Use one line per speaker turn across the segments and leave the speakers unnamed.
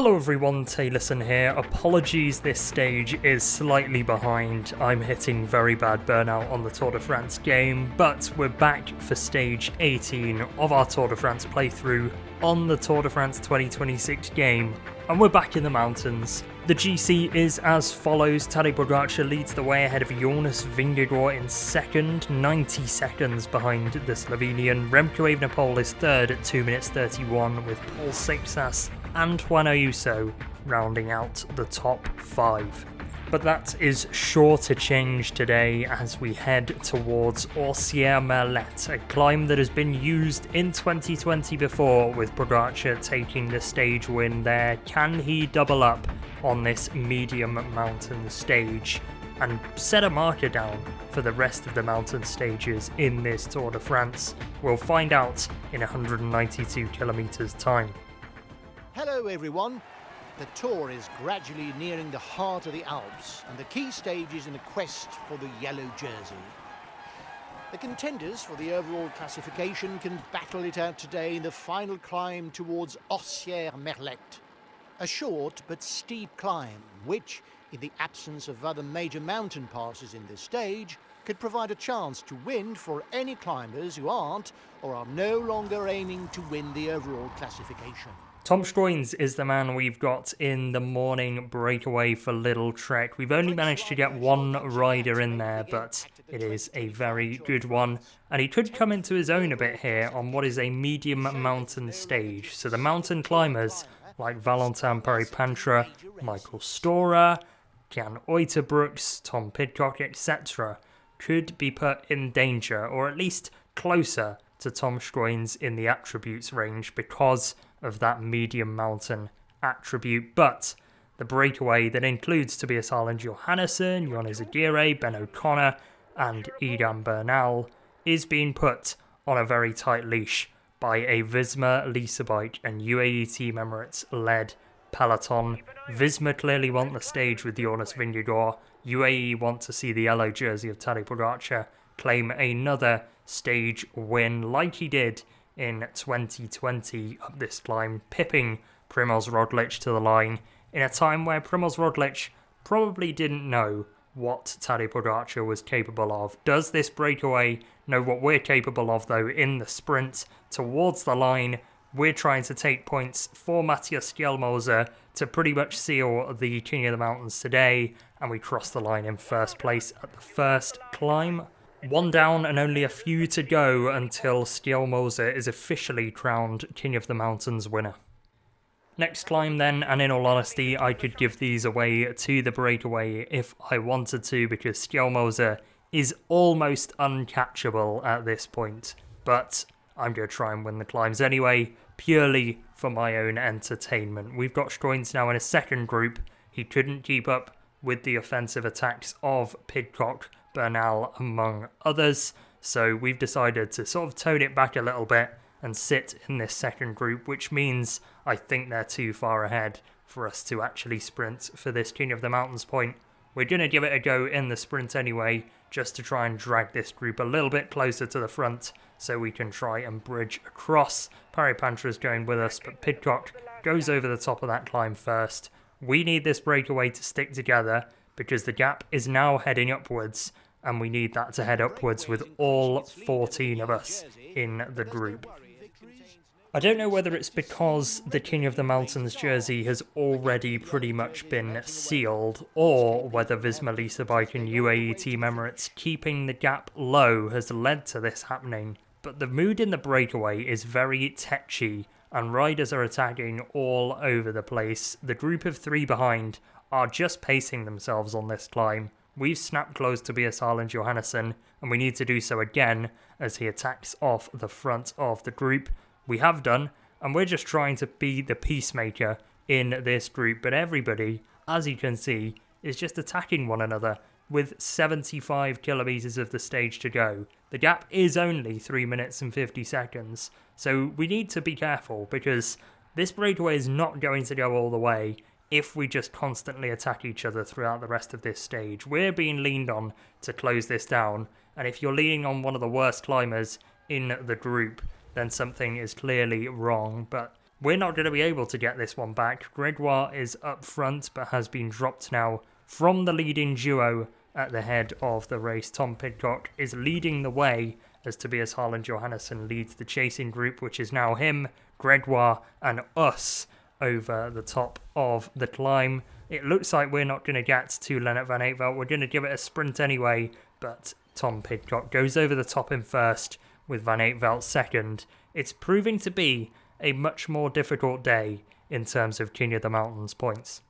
Hello everyone, Taylorson here. Apologies, this stage is slightly behind. I'm hitting very bad burnout on the Tour de France game, but we're back for stage 18 of our Tour de France playthrough on the Tour de France 2026 game, and we're back in the mountains. The GC is as follows. Tadej Pogacar leads the way ahead of Jonas Vingegaard in second, 90 seconds behind the Slovenian. Remco Evenepoel is third at 2 minutes 31, with Paul Seixas and Juan AYUSO rounding out the top 5. But that is sure to change today as we head towards Orcières Merlette, a climb that has been used in 2020 before, with Pogacar taking the stage win there. Can he double up on this medium mountain stage and set a marker down for the rest of the mountain stages in this Tour de France? We'll find out in 192 kilometers time.
Hello everyone. The Tour is gradually nearing the heart of the Alps, and the key stage is in the quest for the yellow jersey. The contenders for the overall classification can battle it out today in the final climb towards Orcières Merlette. A short but steep climb, which, in the absence of other major mountain passes in this stage, could provide a chance to win for any climbers who aren't or are no longer aiming to win the overall classification.
Tom Stroins is the man we've got in the morning breakaway for Little Trek. We've only managed to get one rider in there, but it is a very good one. And he could come into his own a bit here on what is a medium mountain stage. So the mountain climbers like Valentin Paret-Peintre, Michael Storer, Jan Uijtenbrooks, Tom Pidcock, etc. could be put in danger, or at least closer to Tom Stroins in the attributes range because of that medium mountain attribute. But the breakaway that includes Tobias Harland-Johannesson, Jonas Vingegaard, Ben O'Connor and Egan Bernal is being put on a very tight leash by a Visma Lease-A-Bike and UAE Team Emirates led peloton. Visma clearly want the stage with Jonas Vingegaard. UAE want to see the yellow jersey of Tadej Pogacar claim another stage win like he did in 2020 up this climb, pipping Primož Roglič to the line in a time where Primož Roglič probably didn't know what Tadej Pogacar was capable of. Does this breakaway know what we're capable of though in the sprint towards the line? We're trying to take points for Matthias Skjelmose to pretty much seal the King of the Mountains today, and we cross the line in first place at the first climb. One down and only a few to go until Skjelmose is officially crowned King of the Mountains winner. Next climb then, and in all honesty I could give these away to the breakaway if I wanted to, because Skjelmose is almost uncatchable at this point. But I'm going to try and win the climbs anyway, purely for my own entertainment. We've got Stroins now in a second group. He couldn't keep up with the offensive attacks of Pidcock, Bernal among others, so we've decided to sort of tone it back a little bit and sit in this second group, which means I think they're too far ahead for us to actually sprint for this King of the Mountains point. We're going to give it a go in the sprint anyway, just to try and drag this group a little bit closer to the front so we can try and bridge across. Paret-Peintre is going with us, but Pidcock goes over the top of that climb first. We need this breakaway to stick together because the gap is now heading upwards, and we need that to head upwards with all 14 of us in the group. I don't know whether it's because the King of the Mountains jersey has already pretty much been sealed, or whether Visma Lease-A-Bike and UAE Team Emirates keeping the gap low has led to this happening. But the mood in the breakaway is very tetchy, and riders are attacking all over the place. The group of 3 behind are just pacing themselves on this climb. We've snapped close to Tobias Harland-Johannesson, and we need to do so again as he attacks off the front of the group. We have done, and we're just trying to be the peacemaker in this group, but everybody, as you can see, is just attacking one another with 75 kilometers of the stage to go. The gap is only 3 minutes and 50 seconds, so we need to be careful because this breakaway is not going to go all the way if we just constantly attack each other throughout the rest of this stage. We're being leaned on to close this down, and if you're leaning on one of the worst climbers in the group, then something is clearly wrong. But we're not going to be able to get this one back. Gregoire is up front, but has been dropped now from the leading duo at the head of the race. Tom Pidcock is leading the way as Tobias Harland-Johannesson leads the chasing group, which is now him, Gregoire, and us over the top of the climb. It looks like we're not going to get to Lennart Van Eetvelt. We're going to give it a sprint anyway, but Tom Pidcock goes over the top in first with Van Eetvelt second. It's proving to be a much more difficult day in terms of King of the Mountains points.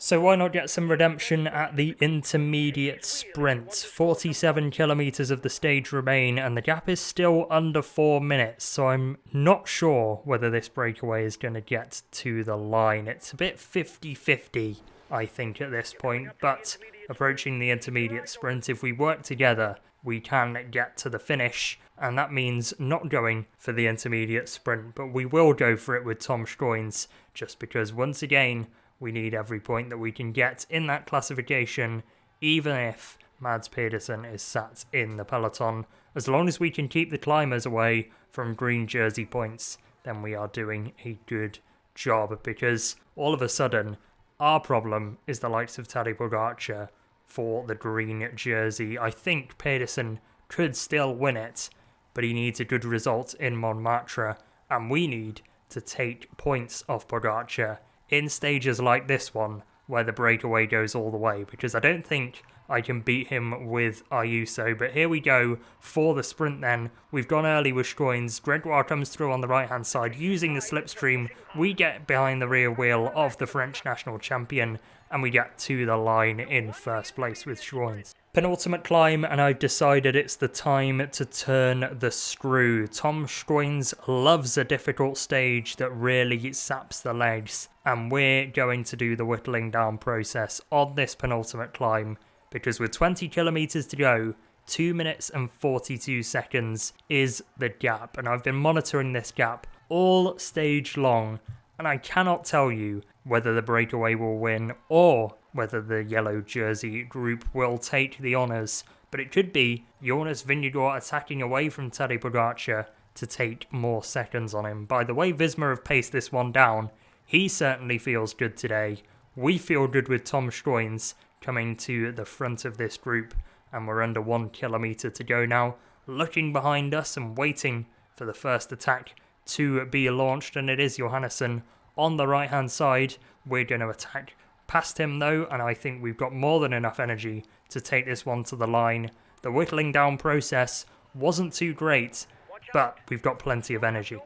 So why not get some redemption at the intermediate sprint? 47 kilometres of the stage remain, and the gap is still under 4 minutes, so I'm not sure whether this breakaway is going to get to the line. It's a bit 50-50, I think, at this point, but approaching the intermediate sprint, if we work together, we can get to the finish, and that means not going for the intermediate sprint, but we will go for it with Tom Schoens, just because, once again, we need every point that we can get in that classification, even if Mads Pedersen is sat in the peloton. As long as we can keep the climbers away from green jersey points, then we are doing a good job, because all of a sudden, our problem is the likes of Tadej Pogacar for the green jersey. I think Pedersen could still win it, but he needs a good result in Montmartre, and we need to take points off Pogacar in stages like this one, where the breakaway goes all the way, because I don't think I can beat him with AYUSO. But here we go for the sprint then. We've gone early with Schoens. Gregoire comes through on the right-hand side using the slipstream. We get behind the rear wheel of the French national champion, and we get to the line in first place with Schoens. Penultimate climb, and I've decided it's the time to turn the screw. Tom Schoens loves a difficult stage that really saps the legs, and we're going to do the whittling down process on this penultimate climb, because with 20 kilometres to go, 2 minutes and 42 seconds is the gap, and I've been monitoring this gap all stage long, and I cannot tell you whether the breakaway will win or whether the yellow jersey group will take the honours, but it could be Jonas Vingegaard attacking away from Tadej Pogacar to take more seconds on him. By the way Visma have paced this one down, he certainly feels good today. We feel good with Tom Schoens coming to the front of this group, and we're under 1 kilometre to go now, looking behind us and waiting for the first attack to be launched, and it is Johannesson on the right hand side. We're going to attack past him though, and I think we've got more than enough energy to take this one to the line. The whittling down process wasn't too great, but we've got plenty of energy.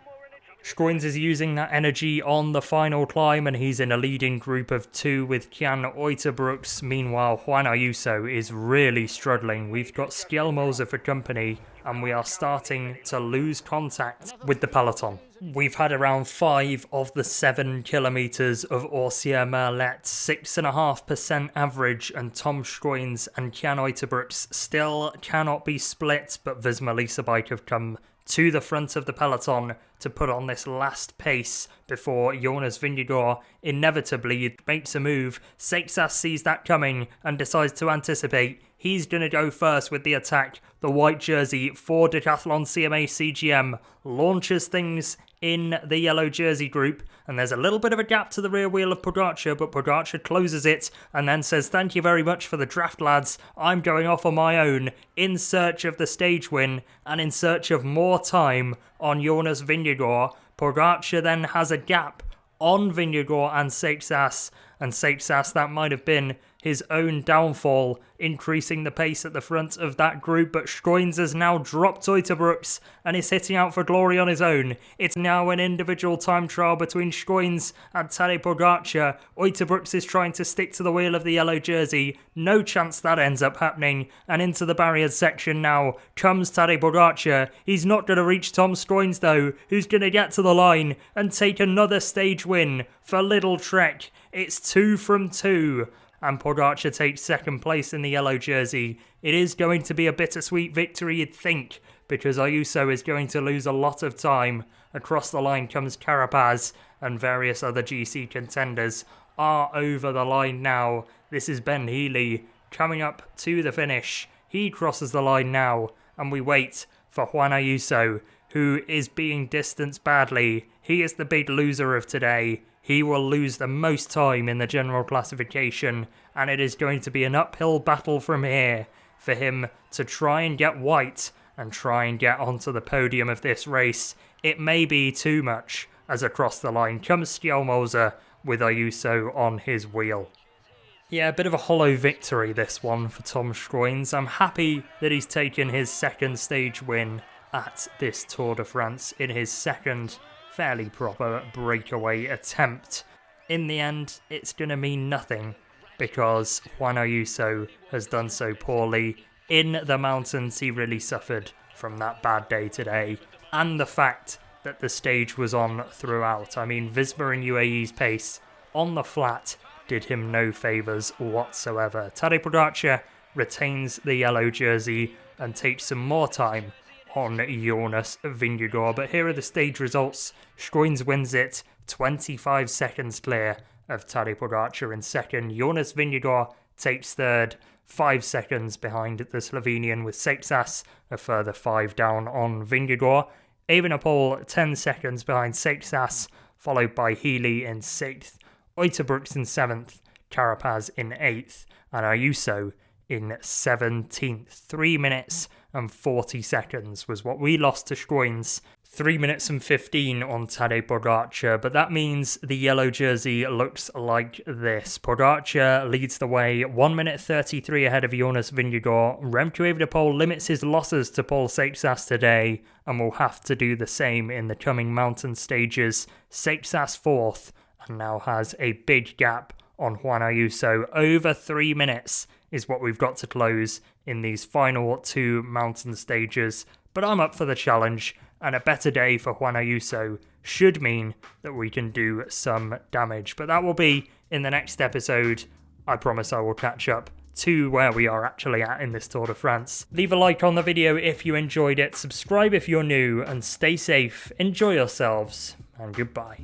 Schoens is using that energy on the final climb, and he's in a leading group of 2 with Jan Uijtdebroeks. Meanwhile, Juan Ayuso is really struggling. We've got Skjelmose for company, and we are starting to lose contact with the peloton. We've had around 5 of the 7 kilometres of Orcières Merlette, 6.5% average, and Tom Schoens and Jan Uijtdebroeks still cannot be split, but Visma Lease-A-Bike have come to the front of the peloton to put on this last pace before Jonas Vingegaard inevitably makes a move. Seixas sees that coming and decides to anticipate. He's going to go first with the attack. The white jersey for Decathlon CMA CGM launches things in the yellow jersey group, and there's a little bit of a gap to the rear wheel of Pogacar, but Pogacar closes it and then says, "Thank you very much for the draft, lads. I'm going off on my own in search of the stage win and in search of more time on Jonas Vingegaard." Pogacar then has a gap on Vingegaard and Seixas, that might have been his own downfall, increasing the pace at the front of that group, but Schoens has now dropped Uijtdebroeks and is hitting out for glory on his own. It's now an individual time trial between Schoens and Tadej Pogacar. Uijtdebroeks is trying to stick to the wheel of the yellow jersey. No chance that ends up happening, and into the barriers section now comes Tadej Pogacar. He's not going to reach Tom Schoens though, who's going to get to the line and take another stage win for Little Trek. It's 2 from 2. And Pogacar takes second place in the yellow jersey. It is going to be a bittersweet victory, you'd think, because Ayuso is going to lose a lot of time. Across the line comes Carapaz, and various other GC contenders are over the line now. This is Ben Healy coming up to the finish. He crosses the line now, and we wait for Juan Ayuso, who is being distanced badly. He is the big loser of today. He will lose the most time in the general classification, and it is going to be an uphill battle from here for him to try and get white and try and get onto the podium of this race. It may be too much as across the line comes Skjelmose with AYUSO on his wheel. Yeah, a bit of a hollow victory this one for Tom Schoens. I'm happy that he's taken his second stage win at this Tour de France in his second fairly proper breakaway attempt. In the end, it's going to mean nothing because Juan AYUSO has done so poorly. In the mountains, he really suffered from that bad day today, and the fact that the stage was on throughout. I mean, Visma and UAE's pace on the flat did him no favours whatsoever. Tadej Pogacar retains the yellow jersey and takes some more time on Jonas Vingegaard. But here are the stage results. Schoens wins it, 25 seconds clear of Tadej Pogacar in second. Jonas Vingegaard takes third, 5 seconds behind the Slovenian, with Seixas a further 5 down on Vingegaard. Evenepoel 10 seconds behind Seixas, followed by Healy in 6th, Uiterbroeks in 7th, Carapaz in 8th, and AYUSO in 17th. 3 minutes and 40 seconds was what we lost to Schoens. 3 minutes and 15 on Tadej Pogacar, but that means the yellow jersey looks like this. Pogacar leads the way, 1 minute 33 ahead of Jonas Vingegaard. Remco Evenepoel limits his losses to Paul Seixas today and will have to do the same in the coming mountain stages. Seixas 4th and now has a big gap on Juan AYUSO. Over 3 minutes is what we've got to close in these final 2 mountain stages, but I'm up for the challenge, and a better day for Juan AYUSO should mean that we can do some damage. But that will be in the next episode. I promise I will catch up to where we are actually at in this Tour de France. Leave a like on the video if you enjoyed it, subscribe if you're new, and stay safe, enjoy yourselves, and goodbye.